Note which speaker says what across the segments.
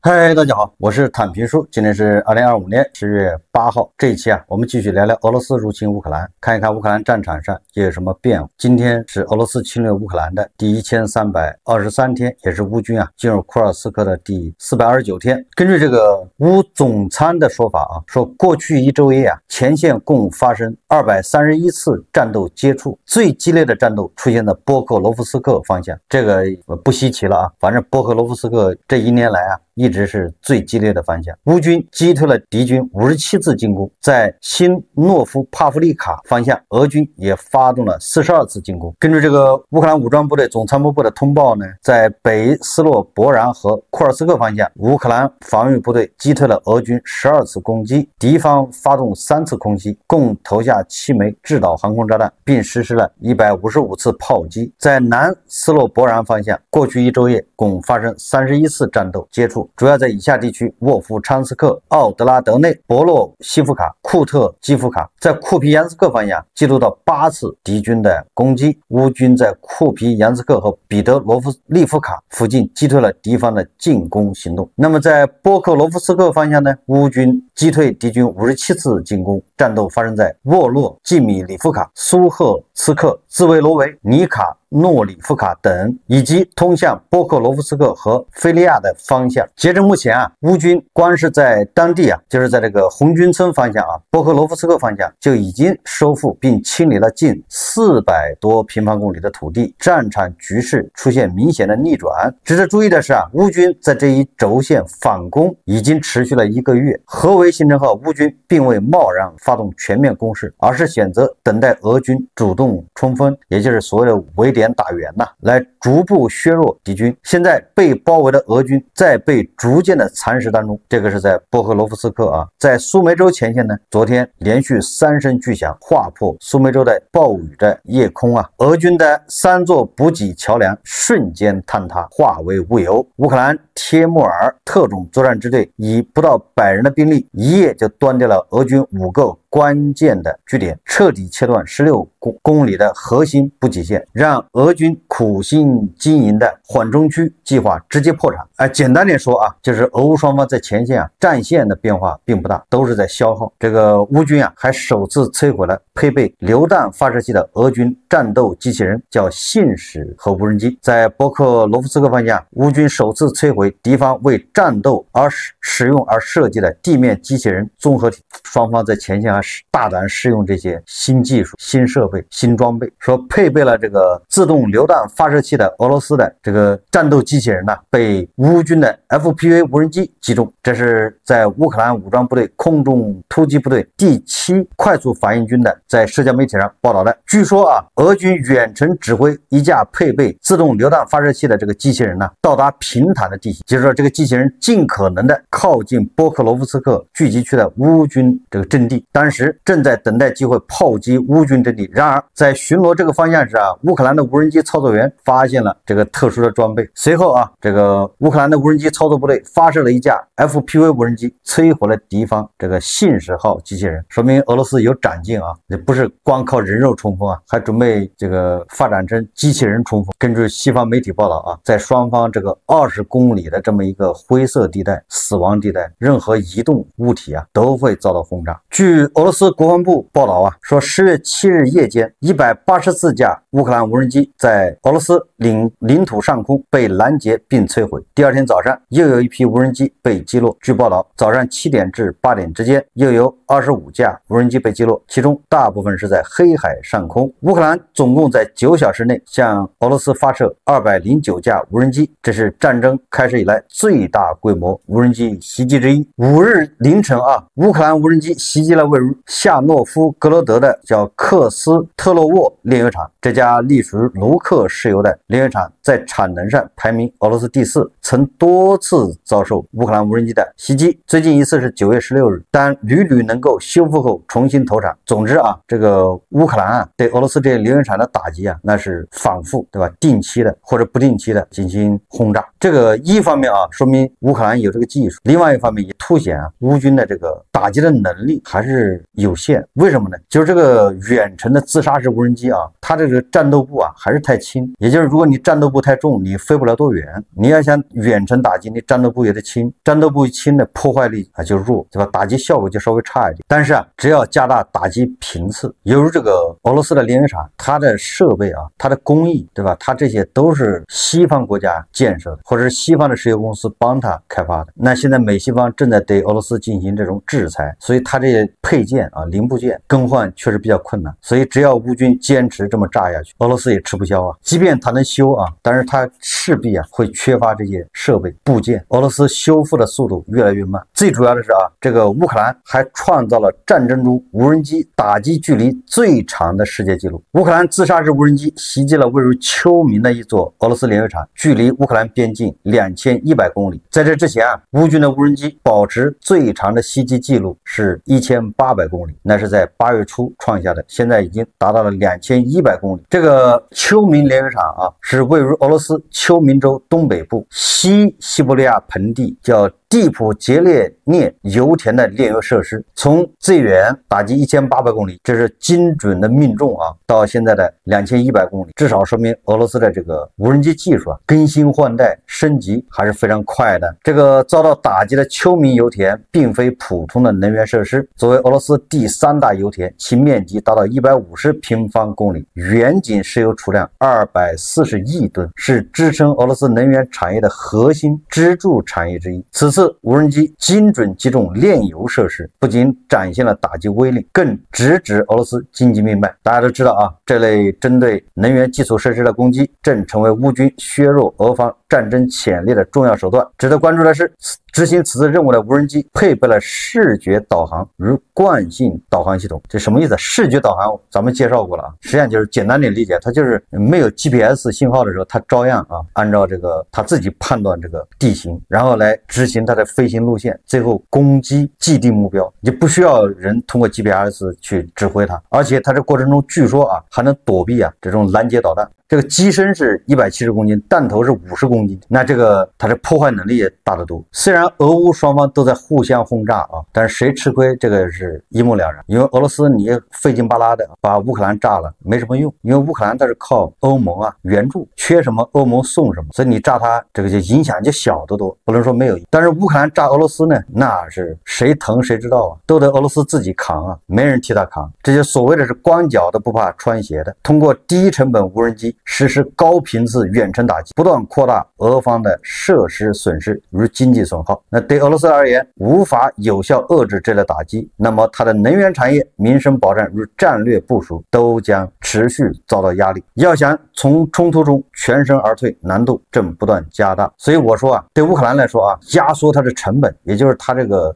Speaker 1: 嗨，大家好，我是坦平叔。今天是2025年10月8号。这一期我们继续聊聊俄罗斯入侵乌克兰，看一看乌克兰战场上又有什么变化。今天是俄罗斯侵略乌克兰的第1323天，也是乌军进入库尔斯克的第429天。根据这个乌总参的说法说过去一周夜前线共发生231次战斗接触，最激烈的战斗出现在波克罗夫斯克方向。这个不稀奇了反正波克罗夫斯克这一年来一直是最激烈的方向。乌军击退了敌军57次进攻，在新诺夫帕夫利卡方向，俄军也发动了42次进攻。根据这个乌克兰武装部队总参谋部的通报呢，在北斯洛博然和库尔斯克方向，乌克兰防御部队击退了俄军12次攻击，敌方发动3次空袭，共投下7枚制导航空炸弹，并实施了155次炮击。在南斯洛博然方向，过去一周夜共发生31次战斗接触，主要在以下地区：沃夫昌斯克、奥德拉德内、博洛西夫卡、库特基夫卡。在库皮扬斯克方向记录到8次敌军的攻击，乌军在库皮扬斯克和彼得罗夫利夫卡附近击退了敌方的进攻行动。那么在波克罗夫斯克方向呢，乌军击退敌军57次进攻，战斗发生在沃洛季米里夫卡、苏赫茨克、兹维罗维、尼卡诺里夫卡等，以及通向波克罗夫斯克和菲利亚的方向。截至目前乌军光是在当地就是在这个红军村方向波克罗夫斯克方向就已经收复并清理了近400多平方公里的土地，战场局势出现明显的逆转。值得注意的是乌军在这一轴线反攻已经持续了1个月。合围形成后，乌军并未贸然发动全面攻势，而是选择等待俄军主动冲锋，也就是所谓的围点打援来逐步削弱敌军。现在被包围的俄军在被逐渐的蚕食当中，这个是在波克罗夫斯克在苏梅州前线呢，昨天连续3声巨响划破苏梅州的暴雨的夜空俄军的3座补给桥梁瞬间坍塌，化为乌有。乌克兰帖木儿特种作战支队以不到100人的兵力，一夜就端掉了俄军5个关键的据点，彻底切断16公里的核心补给线，让俄军苦心经营的缓冲区计划直接破产。简单点说就是俄乌双方在前线战线的变化并不大，都是在消耗。这个乌军还首次摧毁了配备榴弹发射器的俄军战斗机器人，叫信使和无人机。在波克罗夫斯克方向，乌军首次摧毁敌方为战斗而使用而设计的地面机器人综合体。双方在前线大胆试用这些新技术、新设备、新装备。说配备了这个自动榴弹发射器的俄罗斯的这个战斗机器人被乌军的 FPV 无人机击中。这是在乌克兰武装部队空中突击部队第7快速反应军的在社交媒体上报道的。据说俄军远程指挥一架配备自动榴弹发射器的这个机器人到达平坦的地形，就是说这个机器人尽可能的靠近波克罗夫斯克聚集区的乌军这个阵地，当时正在等待机会炮击乌军阵地。然而在巡逻这个方向时乌克兰的无人机操作员发现了这个特殊的装备，随后这个乌克兰的无人机操作部队发射了一架 FPV 无人机，摧毁了敌方这个信使号机器人，说明俄罗斯有长进也不是光靠人肉冲锋还准备这个发展成机器人冲锋。根据西方媒体报道在双方这个20公里的这么一个灰色地带、死亡地带，任何移动物体都会遭到轰炸。据俄罗斯国防部报道说10月7日夜间184架乌克兰无人机在俄罗斯领土上空被拦截并摧毁。第二天早上又有一批无人机被击落。据报道，早上7点至8点之间又有25架无人机被击落，其中大部分是在黑海上空。乌克兰总共在9小时内向俄罗斯发射209架无人机，这是战争开始以来最大规模无人机袭击之一。5日凌晨乌克兰无人机袭击了位于夏诺夫格罗德的叫克斯特洛沃炼油厂。这家隶属于卢克石油的炼油厂在产能上排名俄罗斯第4，曾多次遭受乌克兰无人机的袭击。最近一次是9月16日，但屡屡能够修复后重新投产。总之这个乌克兰对俄罗斯这些炼油厂的打击那是反复，对吧？定期的或者不定期的进行轰炸。这个一方面说明乌克兰有这个技术，另外一方面也凸显乌军的这个打击的能力还是是有限。为什么呢？就是这个远程的自杀式无人机啊，它这个战斗部啊还是太轻，也就是如果你战斗部太重，你飞不了多远。你要想远程打击，你战斗部也得轻，战斗部一轻呢，破坏力就弱，对吧？打击效果就稍微差一点。但是啊，只要加大打击频次，犹如这个俄罗斯的连云厂，它的设备啊，它的工艺，对吧？它这些都是西方国家建设的，或者是西方的石油公司帮它开发的。那现在美西方正在对俄罗斯进行这种制裁，所以它这些配件啊、零部件更换确实比较困难。所以只要乌军坚持这么炸下去，俄罗斯也吃不消啊。即便它能修啊，但是它势必啊会缺乏这些设备部件，俄罗斯修复的速度越来越慢。最主要的是啊，这个乌克兰还创造了战争中无人机打击距离最长的世界纪录。乌克兰自杀式无人机袭击了位于秋明的一座俄罗斯炼油厂，距离乌克兰边境2100公里。在这之前啊，乌军的无人机保持最长的袭击记录是1800公里，那是在8月初创下的，现在已经达到了2100公里。这个秋明炼油厂啊，是位于俄罗斯秋明州东北部西西伯利亚盆地，叫蒂普杰列涅油田的炼油设施，从最远打击1800公里，这是精准的命中啊，到现在的2100公里，至少说明俄罗斯的这个无人机技术啊，更新换代升级还是非常快的。这个遭到打击的秋明油田并非普通的能源设施，作为俄罗斯第3大油田，其面积达到150平方公里，远景石油储量240亿吨，是支撑俄罗斯能源产业的核心支柱产业之一。此次无人机精准击中炼油设施，不仅展现了打击威力，更直指俄罗斯经济命脉。大家都知道啊，这类针对能源基础设施的攻击正成为乌军削弱俄方战争潜力的重要手段。值得关注的是，执行此次任务的无人机配备了视觉导航与惯性导航系统。这什么意思？视觉导航咱们介绍过了啊，实际上就是简单点理解，它就是没有 GPS 信号的时候，它照样啊按照这个它自己判断这个地形，然后来执行它的飞行路线，最后攻击既定目标，你就不需要人通过 GPS 去指挥它，而且它这过程中据说啊还能躲避啊这种拦截导弹。这个机身是170公斤，弹头是50公斤，那这个它的破坏能力也大得多。虽然俄乌双方都在互相轰炸啊，但是谁吃亏这个是一目了然。因为俄罗斯你费劲巴拉的把乌克兰炸了没什么用，因为乌克兰它是靠欧盟啊援助，缺什么欧盟送什么，所以你炸它这个就影响就小得多，不能说没有。但是乌克兰炸俄罗斯呢，那是谁疼谁知道啊，都得俄罗斯自己扛啊，没人替他扛。这就所谓的是光脚的不怕穿鞋的，通过低成本无人机实施高频次远程打击，不断扩大俄方的设施损失与经济损耗。那对俄罗斯而言，无法有效遏制这类打击，那么它的能源产业、民生保障与战略部署都将持续遭到压力。要想从冲突中全身而退，难度正不断加大。所以我说啊，对乌克兰来说啊，压缩它的成本，也就是它这个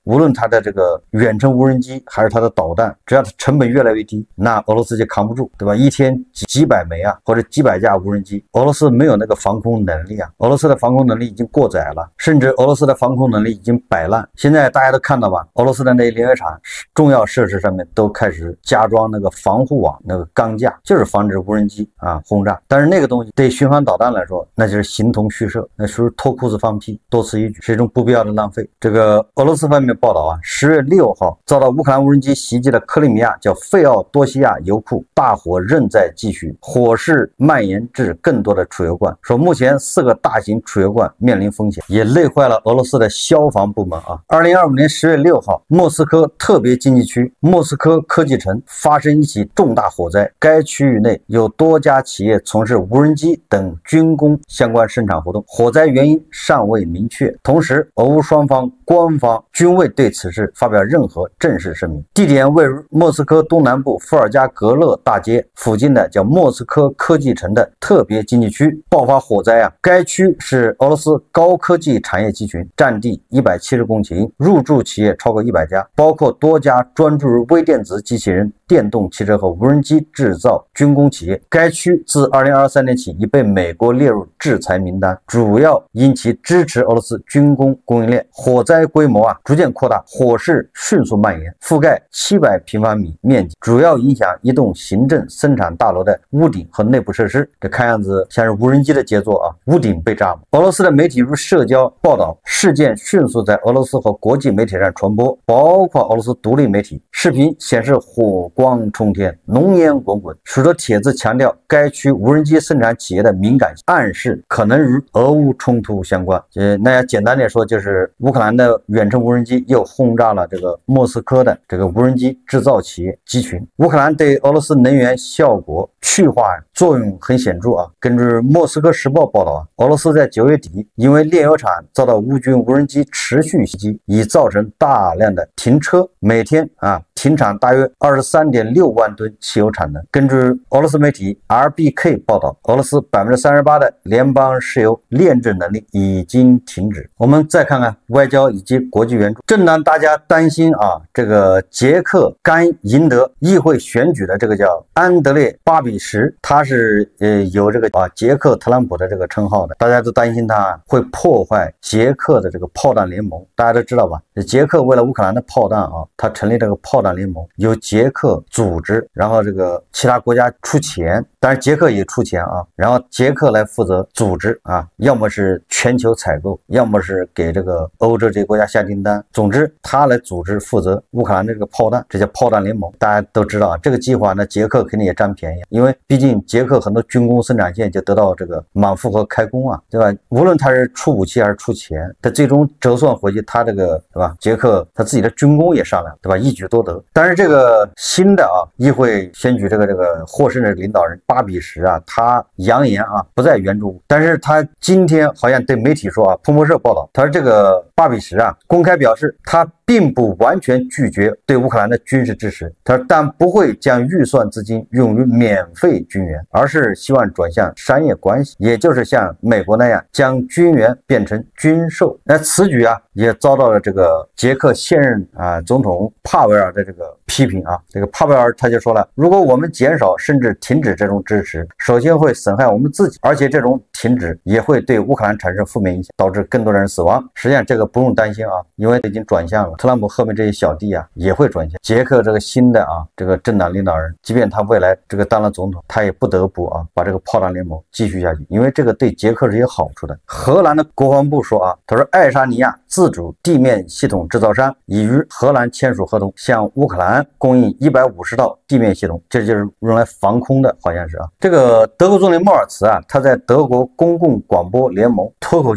Speaker 1: 无论它的这个远程无人机还是它的导弹，只要它成本越来越低，那俄罗斯就扛不住，对吧？一天几百枚啊，或者几百架无人机，俄罗斯没有那个防空能力啊，俄罗斯的防空能力已经过载了，甚至俄罗斯的防空能力已经摆烂。现在大家都看到吧，俄罗斯的那些炼油厂重要设施上面都开始加装那个防护网，那个钢架，就是防止无人机啊轰炸。但是那个东西对巡航导弹来说，那就是形同虚设，那属于脱裤子放屁，多此一举，是一种不必要的浪费。这个俄罗斯方面报道啊，10月6号遭到乌克兰无人机袭击的克里米亚叫费奥多西亚油库，大火仍在继续，火势蔓延至更多的储油罐，说目前4个大型储油罐面临风险，也累坏了俄罗斯的消防部门啊。2025年10月6号，莫斯科特别经济区莫斯科科技城发生一起重大火灾，该区域内有多家企业从事无人机等军工相关生产活动，火灾原因尚未明确。同时，俄乌双方官方均未对此事发表任何正式声明。地点位于莫斯科东南部伏尔加格勒大街附近的叫莫斯科科技城的特别经济区爆发火灾啊。该区是俄罗斯高科技产业集群，占地170公顷，入驻企业超过100家，包括多家专注于微电子机器人、电动汽车和无人机制造军工企业。该区自2023年起已被美国列入制裁名单，主要因其支持俄罗斯军工供应链。火灾规模逐渐扩大，火势迅速蔓延，覆盖700平方米面积，主要影响一栋行政生产大楼的屋顶和内部设施。这看样子像是无人机的杰作屋顶被炸。俄罗斯的媒体如社交报道，事件迅速在俄罗斯和国际媒体上传播，包括俄罗斯独立媒体。视频显示火光冲天，浓烟滚滚。许多帖子强调该区无人机生产企业的敏感性，暗示可能与俄乌冲突相关。那要简单点说，就是乌克兰的远程无人机又轰炸了这个莫斯科的这个无人机制造企业集群。乌克兰对俄罗斯能源效果去化作用很显著根据莫斯科时报报道俄罗斯在9月底因为炼油厂遭到乌军无人机持续袭击，已造成大量的停车，每天停产大约23.6万吨汽油产能。根据俄罗斯媒体 RBK 报道，俄罗斯38%的联邦石油炼制能力已经停止。我们再看看外交以及国际援助。正当大家担心这个捷克刚赢得议会选举的这个叫安德烈·巴比什，他是有这个捷克特朗普的这个称号的，大家都担心他会破坏捷克的这个炮弹联盟。大家都知道吧，捷克为了乌克兰的炮弹他成立这个炮弹联盟，由捷克组织，然后这个其他国家出钱，当然捷克也出钱然后捷克来负责组织要么是全球采购，要么是给这个欧洲这些国家下订单，总之他来组织负责乌克兰的这个炮弹，这叫炮弹联盟。大家都知道这个计划呢，捷克肯定也占便宜，因为毕竟捷克很多军工生产线就得到这个满负荷开工对吧？无论他是出武器还是出钱，他最终折算回去，他这个对吧？捷克他自己的军工也上来了，对吧？一举多得。但是这个新的议会选举这个获胜的领导人巴比什他扬言不再援助，但是他今天好像对媒体说彭博社报道，他说这个巴比什公开表示他并不完全拒绝对乌克兰的军事支持，他说但不会将预算资金用于免费军援，而是希望转向商业关系，也就是像美国那样将军援变成军售。那此举也遭到了这个捷克现任总统帕维尔的这个批评这个帕维尔他就说了，如果我们减少甚至停止这种支持，首先会损害我们自己，而且这种停止也会对乌克兰产生负面影响，导致更多人死亡。实际上这个不用担心因为已经转向了，特朗普后面这些小弟也会转向。捷克这个新的这个政党领导人，即便他未来这个当了总统，他也不得不把这个炮弹联盟继续下去，因为这个对捷克是有好处的。荷兰的国防部说他说爱沙尼亚自主地面系统制造商已与荷兰签署合同，向乌克兰供应150套地面系统，这就是用来防空的，好像是这个德国总理默尔茨他在德国公共广播联盟脱口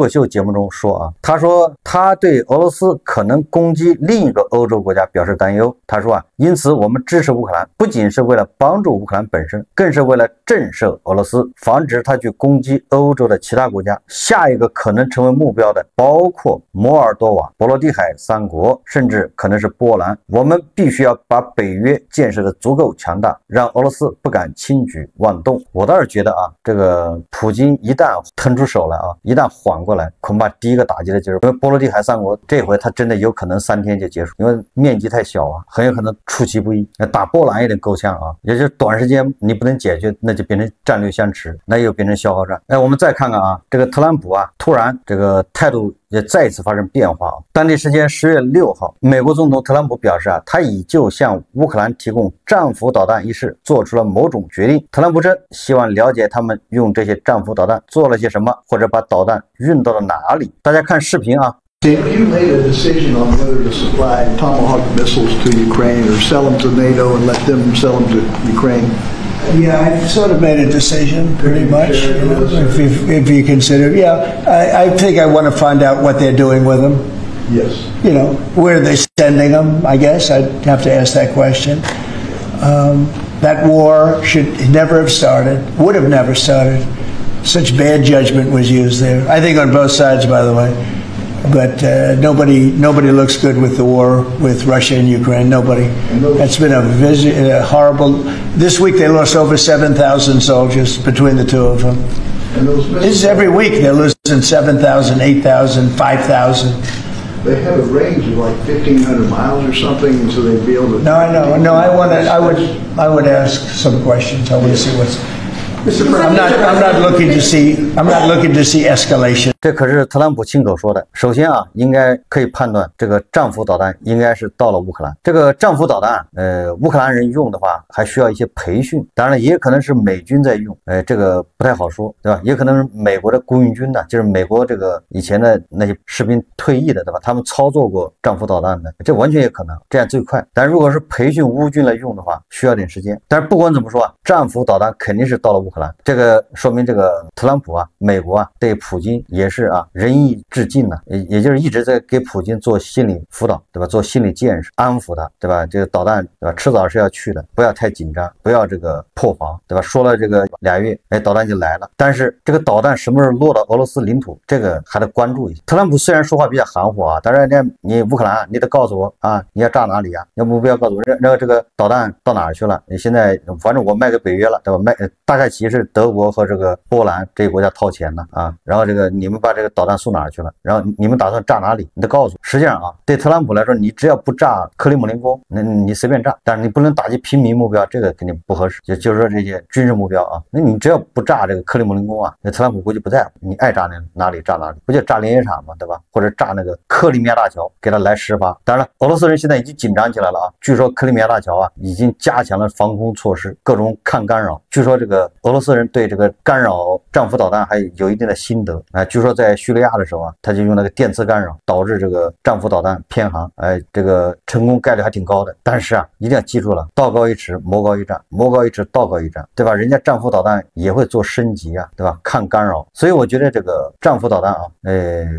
Speaker 1: 秀节目中说他说他对俄罗斯可能攻击另一个欧洲国家表示担忧。他说因此我们支持乌克兰，不仅是为了帮助乌克兰本身，更是为了震慑俄罗斯，防止他去攻击欧洲的其他国家。下一个可能成为目标的包括摩尔多瓦、波罗的海3国，甚至可能是波兰。我们必须要把北约建设的足够强大，让俄罗斯不敢轻举妄动。我倒是觉得这个普京一旦腾出手来一旦缓过来，恐怕第一个打击的就是因为波罗的海3国这回他真的有可能3天就结束，因为面积太小很有可能出其不意。打波兰有点够呛也就是短时间你不能解决，那就变成战略相持，那又变成消耗战。我们再看看这个特朗普突然这个态度也再一次发生变化。当地时间10月6号，美国总统特朗普表示他已就向乌克兰提供战斧导弹一事做出了某种决定。特朗普称希望了解他们用这些战斧导弹做了些什么，或者把导弹运到了哪里。大家看视频
Speaker 2: You made a decision on whether to supply Tomahawk missiles to Ukraine or sell them to NATO and let them sell them to Ukraine.
Speaker 3: Yeah, I sort of made a decision, pretty much. If you consider, I think I want to find out what they're doing with them.
Speaker 2: Yes.
Speaker 3: Where are they sending them? I guess I'd have to ask that question. That war should never have started, would have never started. Such bad judgment was used there. I think on both sides, by the way. But nobody looks good with the war with Russia and Ukraine. Nobody. That's been a horrible. This week they lost over 7,000 soldiers between the two of them. This is every week they're losing 7,000, 8,000, 5,000.
Speaker 2: they have a range of like 1,500 miles or something, and so they'd be able to.
Speaker 3: No, I know. No, I would ask some questions. I want to see what's. I'm not looking to see escalation.
Speaker 1: 这可是特朗普亲口说的。首先啊，应该可以判断这个战斧导弹应该是到了乌克兰。这个战斧导弹，乌克兰人用的话还需要一些培训，当然也可能是美军在用，这个不太好说，对吧？也可能是美国的雇佣军呢，就是美国这个以前的那些士兵退役的，对吧？他们操作过战斧导弹的，这完全也可能，这样最快。但如果是培训乌军来用的话，需要点时间。但是不管怎么说啊，战斧导弹肯定是到了乌克兰，这个说明这个特朗普啊，美国啊，对普京也是啊仁义至尽呢，也就是一直在给普京做心理辅导，对吧？做心理建设，安抚他，对吧？这个导弹，对吧？迟早是要去的，不要太紧张，不要这个破防，对吧？说了这个2月，导弹就来了。但是这个导弹什么时候落到俄罗斯领土，这个还得关注一下。特朗普虽然说话比较含糊啊，但是你乌克兰，你得告诉我啊，你要炸哪里啊？要目标告诉我，然后这个导弹到哪儿去了？你现在反正我卖给北约了，对吧？大概其实德国和这个波兰这些国家掏钱呢啊，然后这个你们把这个导弹送哪儿去了？然后你们打算炸哪里？你得告诉我。实际上啊，对特朗普来说，你只要不炸克里姆林宫，你随便炸，但是你不能打击平民目标，这个肯定不合适。就是说这些军事目标啊，那你只要不炸这个克里姆林宫啊，那特朗普估计不在乎，你爱炸哪里炸哪里，不就炸炼油厂嘛，对吧？或者炸那个克里米亚大桥，给他来10发。当然了，俄罗斯人现在已经紧张起来了啊，据说克里米亚大桥啊已经加强了防空措施，各种抗干扰。据说这个俄罗斯人对这个干扰战斧导弹还有一定的心得啊。据说在叙利亚的时候啊，他就用那个电磁干扰导致这个战斧导弹偏航，这个成功概率还挺高的。但是啊，一定要记住了，道高一尺，魔高一丈，魔高一尺，道高一丈，对吧？人家战斧导弹也会做升级啊，对吧？抗干扰，所以我觉得这个战斧导弹啊，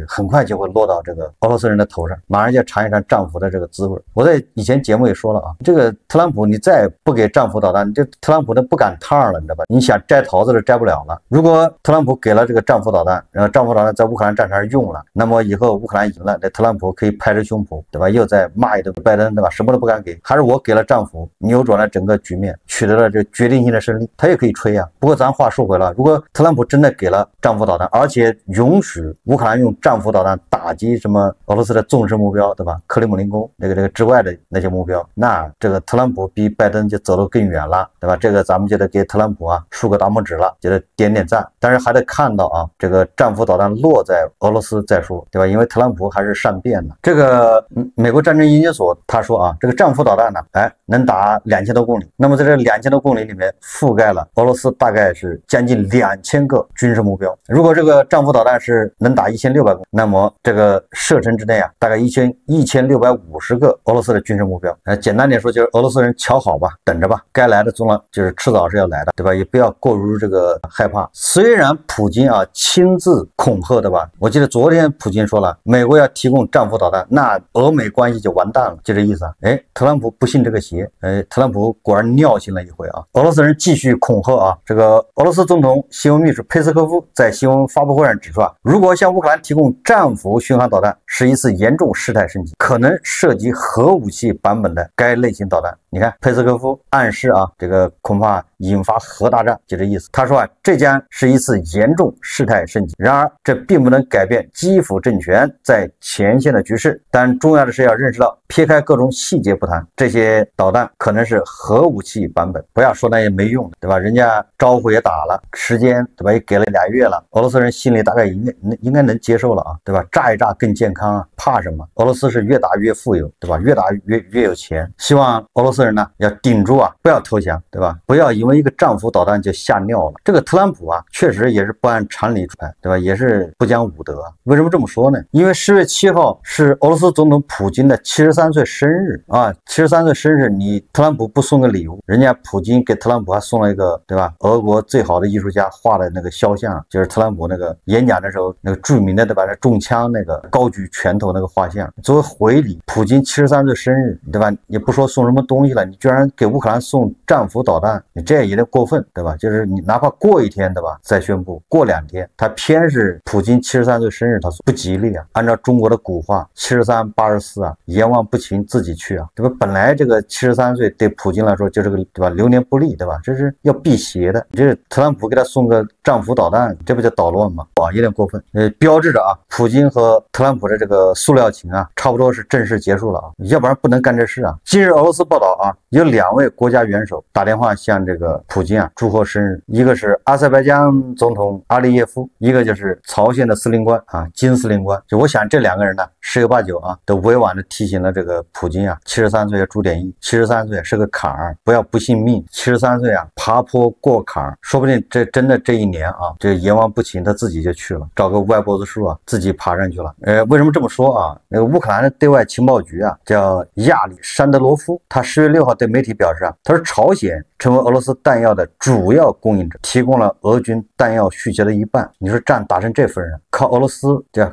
Speaker 1: 很快就会落到这个俄罗斯人的头上，马上就要尝一尝战斧的这个滋味。我在以前节目也说了啊，这个特朗普你再不给战斧导弹，这特朗普都不赶趟了，你知道吧？你想摘桃子都摘不了了。如果特朗普给了这个战斧导弹，然后战斧导弹在乌克兰战场上用了，那么以后乌克兰赢了，这特朗普可以拍着胸脯，对吧？又再骂一顿拜登，对吧？什么都不敢给，还是我给了战斧，扭转了整个局面，取得了这决定性的胜利，他也可以吹啊。不过咱话说回来，如果特朗普真的给了战斧导弹，而且允许乌克兰用战斧导弹打击什么俄罗斯的重视目标，对吧？克里姆林宫这个之外的那些目标，那这个特朗普比拜登就走得更远了，对吧？这个咱们就得给特朗普啊竖个大拇指了，就得点点赞。但是还得看到啊，这个战斧导弹落在俄罗斯再说，对吧？因为特朗普还是善变的。这个美国战争研究所他说啊，这个战斧导弹呢，能打2000多公里。那么在这2000多公里里面，覆盖了俄罗斯大概是将近2000个军事目标。如果这个战斧导弹是能打1600公里，那么这个射程之内啊，大概1650个俄罗斯的军事目标。简单点说，就是俄罗斯人瞧好吧，等着吧，该来的总了，就是迟早是要来的，对吧？也不要过于这个害怕。虽然普京啊亲自恐吓的吧，我记得昨天普京说了，美国要提供战斧导弹，那俄美关系就完蛋了，就这意思啊。特朗普不信这个邪，特朗普果然尿性了一回啊。俄罗斯人继续恐吓啊，这个俄罗斯总统新闻秘书佩斯科夫在新闻发布会上指出啊，如果向乌克兰提供战斧巡航导弹，是一次严重事态升级，可能涉及核武器版本的该类型导弹。你看佩斯科夫暗示啊，这个恐怕引发核大战，就这意思。他说啊，这将是一次严重事态升级。然而，这并不能改变基辅政权在前线的局势。但重要的是要认识到，撇开各种细节不谈，这些导弹可能是核武器版本。不要说那些没用的，对吧？人家招呼也打了，时间对吧也给了2月了，俄罗斯人心里大概应该能接受了啊，对吧？炸一炸更健康啊，怕什么？俄罗斯是越打越富有，对吧？越打越有钱。希望俄罗斯人呢要顶住啊，不要投降，对吧？不要因为一个战斧导弹就吓尿了。这个特朗普啊，确实也是不按常理出牌，对吧？也是不讲武德。为什么这么说呢？因为10月7号是俄罗斯总统普京的73岁生日啊，73岁生日，你特朗普不送个礼物，人家普京给特朗普还送了一个，对吧？俄国最好的艺术家画的那个肖像，就是特朗普那个演讲的时候那个著名的，对吧？那中枪那个高举拳头那个画像，作为回礼，普京73岁生日，对吧？也不说送什么东西了，你居然给乌克兰送战斧导弹，你这也有点过分，对吧？就是你哪怕过1天，对吧？再宣布，过2天，他偏是普京73岁生日，他不吉利啊。按照中国的古话，73、84啊，阎王不勤自己去啊，对吧？本来这个73岁对普京来说就是个对吧流年不利，对吧？这是要辟邪的。这特朗普给他送个战斧导弹，这不叫捣乱吗？哇，有点过分。标志着啊，普京和特朗普的这个塑料情啊，差不多是正式结束了啊，要不然不能干这事啊。近日俄罗斯报道啊，有2位国家元首打电话向这个普京啊祝贺生日，一个是阿塞拜疆总统阿利耶夫，一个就是朝鲜的司令官啊金司令官。就我想这2个人呢，十有八九啊，都委婉的提醒了这个普京啊，73岁要注点意，73岁是个坎儿，不要不信命。73岁啊，爬坡过坎儿，说不定这真的这一年啊，这阎王不勤，他自己就去了，找个歪脖子树啊，自己爬上去了。为什么这么说啊？那个乌克兰的对外情报局啊，叫亚历山德罗夫，他10月6号对媒体表示啊，他说朝鲜成为俄罗斯弹药的主要供应者，提供了俄军弹药需求的1半。你说战打成这份上，靠俄罗斯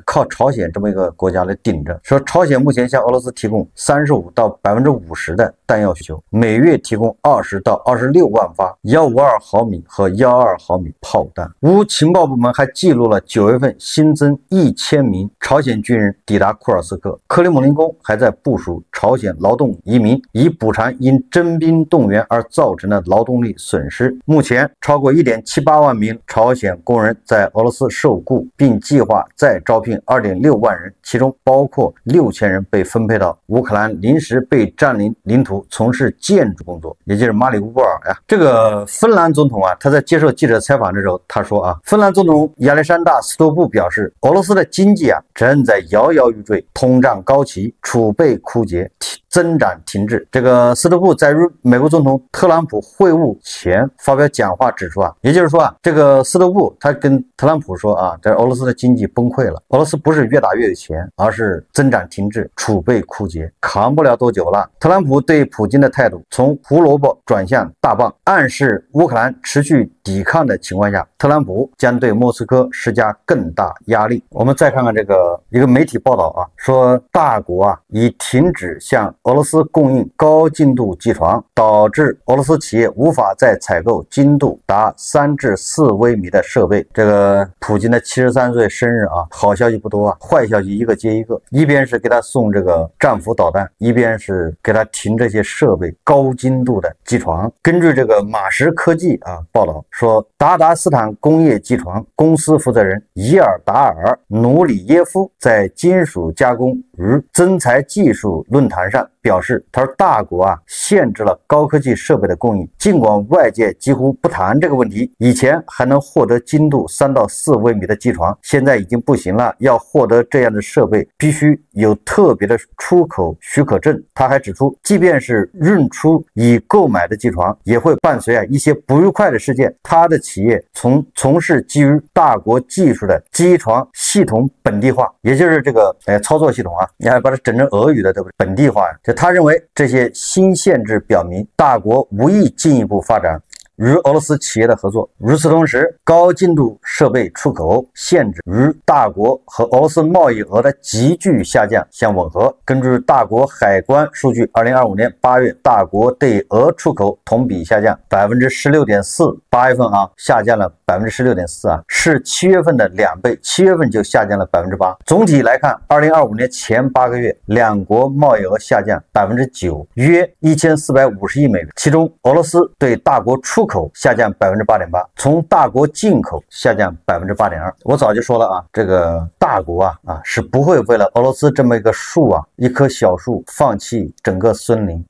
Speaker 1: 靠朝鲜这么一个国家来顶着。说朝鲜目前向俄罗斯提供35%到50%的弹药需求，每月提供20到26万发152毫米和122毫米炮弹。乌情报部门还记录了9月份新增1000名朝鲜军人抵达库尔斯克，克里姆林宫还在部署朝鲜劳动移民，以补偿因征兵动员而造成的劳动力损失。目前超过1.78万名朝鲜工人在俄罗斯受雇，并计划再招聘2.6万人，其中包括6000人被分配到乌克兰临时被占领领土从事建筑工作，也就是马里乌波尔呀。这个芬兰总统啊，他在接受记者采访的时候，他说啊，芬兰总统亚历山大·斯托布表示，俄罗斯的经济啊正在摇摇欲坠，通胀高企，储备枯竭，增长停滞。这个斯托布在与美国总统特朗普会晤前发表讲话指出啊，也就是说啊，这个斯托布他跟特朗普说啊，这俄罗斯的经济崩溃了，俄罗斯不是越打越有钱，而是增长停滞，储备枯竭，扛不了多久了。特朗普对普京的态度从胡萝卜转向大棒，暗示乌克兰持续抵抗的情况下，特朗普将对莫斯科施加更大压力。我们再看看这个一个媒体报道啊，说大国啊已停止向俄罗斯供应高精度机床，导致俄罗斯企业无法再采购精度达3至4微米的设备。这个普京的73岁生日啊，好消息不多啊，坏消息一个接一个，一边是给他送这个战斧导弹，一边是给他停这些设备高精度的机床。根据这个马什科技啊报道说，达达斯坦工业机床公司负责人伊尔达尔努里耶夫在金属加工与增材技术论坛上表示，他说大国啊限制了高科技设备的供应，尽管外界几乎不谈这个问题，以前还能获得精度3到4微米的机床，现在已经不行了，要获得这样的设备必须有特别的出口许可证。他还指出，即便是运出已购买的机床，也会伴随一些不愉快的事件。他的企业从事基于大国技术的机床系统本地化，也就是这个操作系统啊，你还把它整成俄语的，对不对？本地化呀，就他认为这些新限制表明大国无意进一步发展与俄罗斯企业的合作。与此同时，高精度设备出口限制与大国和俄罗斯贸易额的急剧下降相吻合。根据大国海关数据，2025年8月，大国对俄出口同比下降 16.4%，8月份啊下降了 16.4%啊，是7月份的2倍，7月份就下降了 8%。总体来看，2025年前8个月，两国贸易额下降 9%， 约1450亿美元，其中俄罗斯对大国出口下降 8.8%， 从大国进口下降 8.2%。我早就说了啊，这个大国啊是不会为了俄罗斯这么一个树啊，一棵小树放弃整个森林。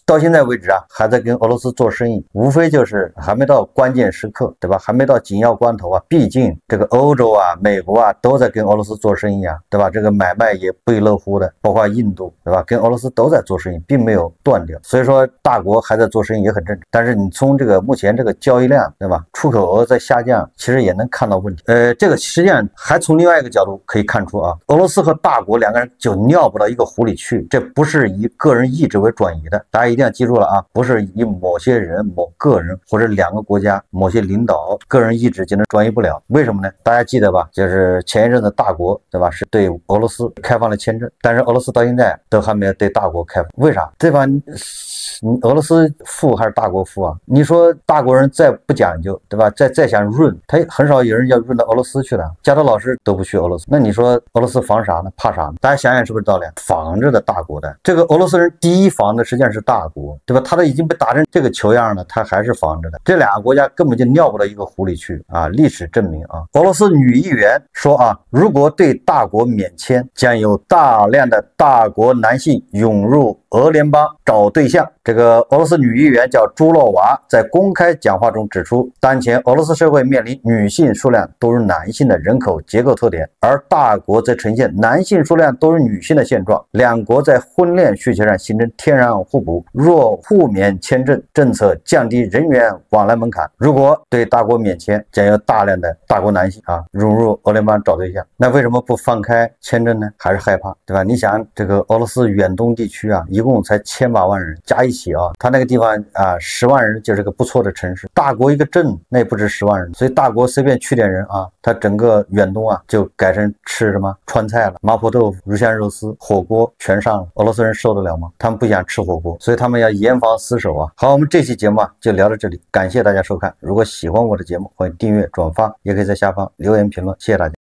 Speaker 1: 到现在为止啊，还在跟俄罗斯做生意，无非就是还没到关键时刻，对吧？还没到紧要关头啊，毕竟这个欧洲啊、美国啊都在跟俄罗斯做生意啊，对吧？这个买卖也不亦乐乎的，包括印度，对吧？跟俄罗斯都在做生意，并没有断掉。所以说大国还在做生意也很正常。但是你从这个目前这个交易量，对吧？出口额在下降，其实也能看到问题。这个实际上还从另外一个角度可以看出啊，俄罗斯和大国两个人就尿不到一个壶里去，这不是以个人意志为转移的，大家一定要记住了啊，不是以某些人、某个人或者两个国家、某些领导个人意志就能转移不了。为什么呢？大家记得吧？就是前一阵子大国，对吧？是对俄罗斯开放了签证，但是俄罗斯到现在都还没有对大国开放，为啥？对吧？俄罗斯富还是大国富啊？你说大国人再不讲究，对吧？再想润，他很少有人要润到俄罗斯去的。加州老师都不去俄罗斯，那你说俄罗斯防啥呢？怕啥呢？大家想想是不是道理？防着的大国的，这个俄罗斯人第一防的实际上是大国，对吧？他都已经被打成这个球样了，他还是防着的。这两个国家根本就尿不到一个壶里去啊！历史证明啊，俄罗斯女议员说啊，如果对大国免签，将有大量的大国男性涌入俄联邦找对象。这个俄罗斯女议员叫朱洛娃，在公开讲话中指出，当前俄罗斯社会面临女性数量都是男性的人口结构特点，而大国则呈现男性数量都是女性的现状。两国在婚恋需求上形成天然互补。若互免签证政策降低人员往来门槛，如果对大国免签，将有大量的大国男性涌入俄联邦找对象。那为什么不放开签证呢？还是害怕，对吧？你想这个俄罗斯远东地区一共才千把万人，加一起他那个地方10万人就是个不错的城市。大国一个镇那也不止10万人，所以大国随便去点人他整个远东就改成吃什么川菜了，麻婆豆腐、鱼香肉丝、火锅全上了。俄罗斯人受得了吗？他们不想吃火锅，所以他们要严防死守好，我们这期节目就聊到这里，感谢大家收看。如果喜欢我的节目，欢迎订阅、转发，也可以在下方留言评论，谢谢大家。